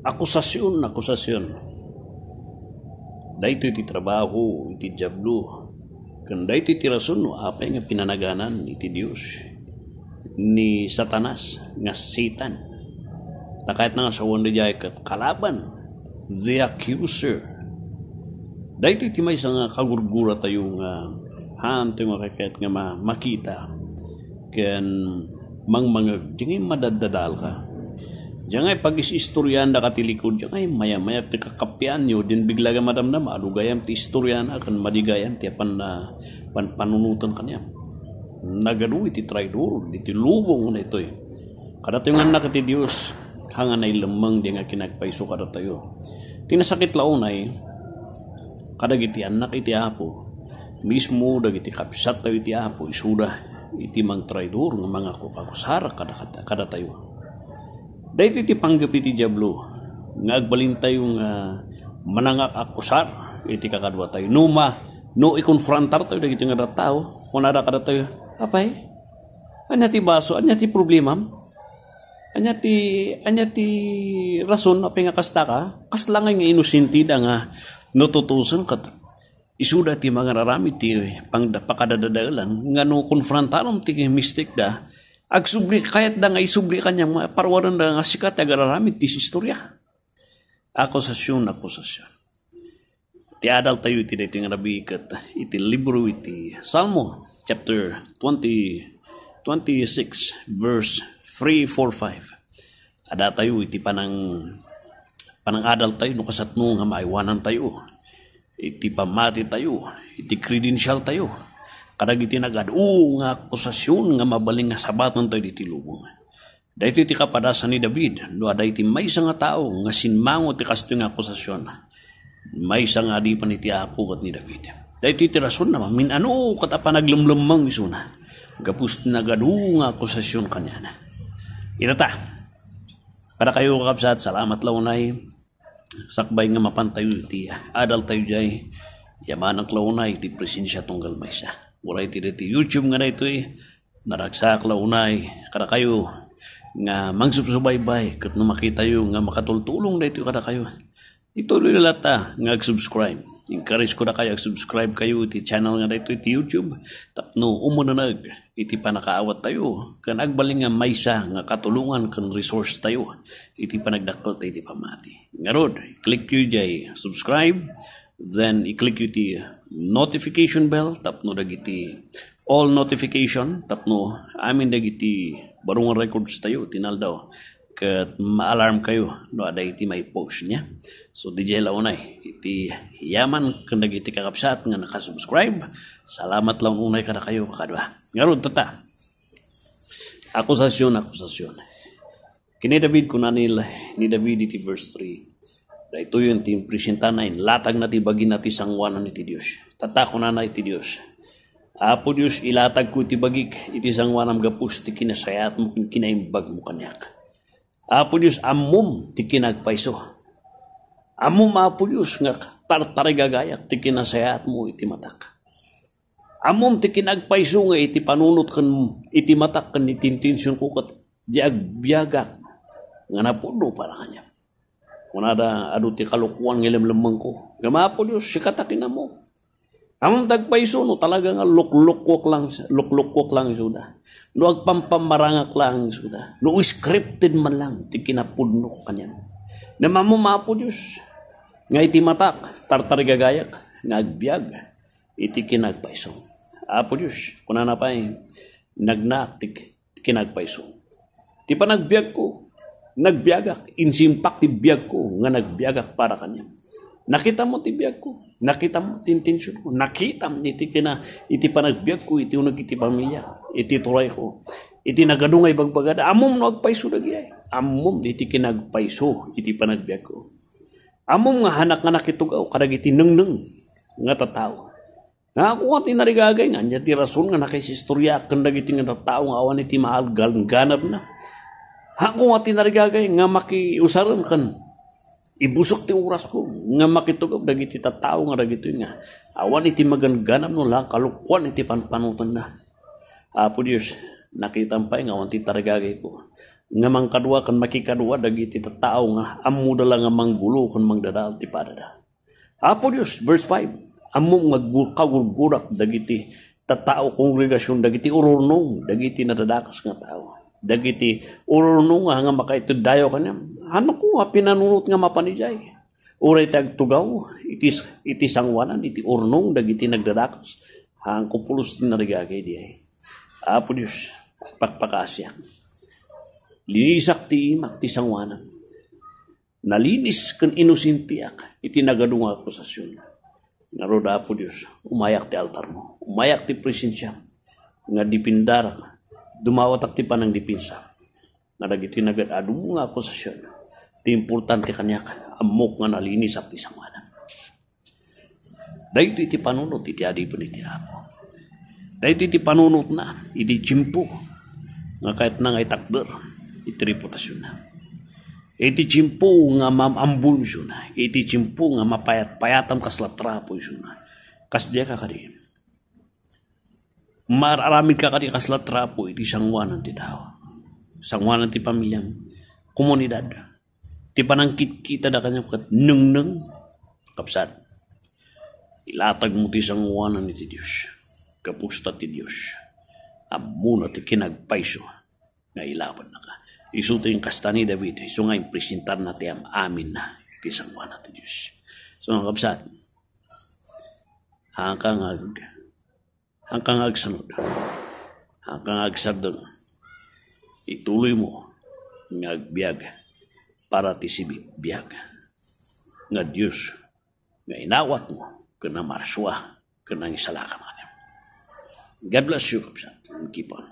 Akusasyon. Dahito iti trabaho, iti jablo. Kan dahito iti rason no, apay nga pinanaganan iti Diyos. Ni Satanas, nga Satan. Na kahit nga sa wanda jay kalaban, the accuser. Dahito iti may isang kagurgura tayo nga hanto nga kakait nga makita. Ken mangmangag, dingay madadadal ka. Diyan ay pag-istoryan na katilikod, diyan ay maya-maya ti kakapyan nyo, din bigla ka madamdam, alugayam ti istoryan, akan madigayam ti panunutan kanya. Nagadu iti traidor, iti lubong na ito eh. Kada tayo nga nakati Diyos, hangan ay lamang di nga kinagpaiso kada tayo. Tinasakit laon ay, kadag iti anak iti apo, mismo dagiti kapsat tayo iti apo, isuda iti mang traidor, ng mga kukakusara kada tayo. Dahil iti panggap iti Diablo, nga agbalin tayong manangak akusar, iti kakadwa tayo. No ikonfrontar tayo, dahil iti nga tao, kung nara kada tayo, apay, anya ti baso, anya ti problema, anya ti rason, apay nga kasta ka, kaslangay nga inusintida nga, natutusan ka, isuda ti mga raramit ti pakadadadalan, nga no konfrontarom ti mistake da, agsubli kayat da nga isubli kanyang parwaran da nga sikat agararamit ti istorya. Akusasyon. Ti adal tayo iti dati nga nabikat iti libro iti Salmo chapter 26 verse 3, 4, 5. Ada tayo iti panang adal tayo no kasatno nga maiwanan tayo. Iti pamati tayo, iti credential tayo. Kadag iti nagadu nga akusasyon nga mabaling nga sabaton tayo iti lubong. Dahito iti kapadasan ni David, no ada iti may nga tao nga sinmango ti kasto nga akusasyon. May nga di pa iti apo kat ni David. Dahito iti rason naman, minano katapa naglamlamang isuna. Gapus nagadu nga akusasyon kanya na. Itata, para kayo kakabsat, salamat launay. Sakbay nga mapantayo iti adal tayo jay. Yaman ang launay iti presensya tunggal may siya. Wala iti YouTube nga na ito naragsak launay kada kayo nga magsubsubaybay kat no makita yung nga makatultulong na ito kada kayo ituloy na lata nga ag-subscribe. Encourage ko na kayo ag-subscribe kayo iti channel nga na ito iti YouTube tapno umunanag iti panakaawat tayo kan agbaling nga maysa nga katulungan kan resource tayo iti panagdakkel tayo iti pamati ngarod click you jay subscribe. Then, i-click yung ti notification bell, tapno dagiti all notification, tapno amin dagiti barungan records tayo, tinal daw, kat ma-alarm kayo, no, ada iti may post niya. So, DJ launay, iti yaman, kung dagiti kakapsat nga nakasubscribe, salamat lang unay kada kayo, kakadwa. Ngayon, tata, akusasyon. Kini David, kunanil, ni David iti verse 3, ito yung team presenta na latag na ti bagi na ti sangwanan iti Diyos. Tatako na iti Diyos. Apo Diyos, ilatag ko iti bagik iti sangwanam gapus ti kinasayat mo kinaimbag mo kanyak. Apo Diyos, amom ti kinagpaiso. Amom Apo Diyos nga tartarigagayak ti kinasayat mo iti matak. Amom ti kinagpaiso nga iti panunot kan iti matak kan iti intensyon ko kat di agbyagak nga napuno para kanya. Kung ada adu ti kalukuan ng lemang ko. Gama po Diyos, sikatakin na mo. Ang tagpaiso no talaga nga luklukok lang suda. No agpampamarangak lang suda. No scripted man lang ti kinapudno kanyan. Na mamumapo Diyos. Nga iti matak, tartarigagayak, nga agbyag, iti kinagpaiso. Apo Diyos, kung na pa nagnak ti kinagpaiso. Ti pa nagbyag ko. Nagbiagak, insimpak ti biyag ko, nga nagbiagak para kanya. Nakita mo ti biyag ko, nakita mo ti intensyon ko, nakita mo iti panagbiag ko, iti unag iti pamilya, iti turay ko, iti nagadungay bagbagada, amom no agpaiso nagyay, amom iti kinagpaiso, iti panagbiag ko. Amom nga hanak nga nakitugaw, kadag iti neng nga tatao. Nga ako nga tinarigagay nga, niya ti rason nga nakisistorya, kandag iti nga tatao, nga awan iti mahal ganap na. Ako nga tinarigagay nga makiusaran kan ibusok ti oras ko nga makitugab dagiti tattao nga dagito nga awan iti maganganam no lang kalukwan iti panpanutan na. Apo Diyos, nakita pa nga awan ti tarigagay ko. nga mangkadwa kan makikadwa dagiti tattao nga ammo dala nga manggulo kan mangdadal ti padada. Apo Dios, verse 5, ammo nga kagurgurak dagiti tattao kongregasyon dagiti urunong dagiti nadadakas nga tao. Dagiti urunong nga makaitudayo kanya. Ano ko nga pinanunot nga mapanijay. Uray tagtugaw iti sangwanan iti urnong dagiti nagdadakas. Hang kupulos na rigagay di ay. Apo Dios, pagpakasyak. Linisak ti imak ti sangwanan. Nalinis kan inusintiak iti nagadung akusasyon. Naroda Apo Dios, umayak ti altar mo. Umayak ti presensya nga dipindarak. Dumawatak ti panang dipinsa. Nadagiti nagad-adu nga akusasyon. Ti importante kanyak amok nga nalinis at ti sangwanan. Dahito iti panunot iti adipon iti Apo. Dahito iti panunot na iti tsimpo nga kahit na nga itakder iti reputasyon na. Iti tsimpo nga mamambul siya na. Iti tsimpo nga mapayat-payatam kaslatrapo siya na. Kasdiya ka kadi. Mararamid ka kadi kaslatrapo iti sangwanan ti tao. Sangwanan ti pamilyang komunidad. Ti panangkit kita da kanyang nung kapsat. Ilatag mo ti sangwanan iti Diyos. Kapusta ti Diyos. Amuna ti kinagpaiso nga ilaban na ka. Isulto yung kasta ni David. So nga impresentar na ti amin na iti sangwanan ti Diyos. So nga kapsat. Hangkang agsanod. Hangkang agsadong. Ituloy mo nga agbiag para ti sibiyag. Nga Diyos nga inawat mo kana marswa kana isalakan. God bless you, kapsat. Keep on.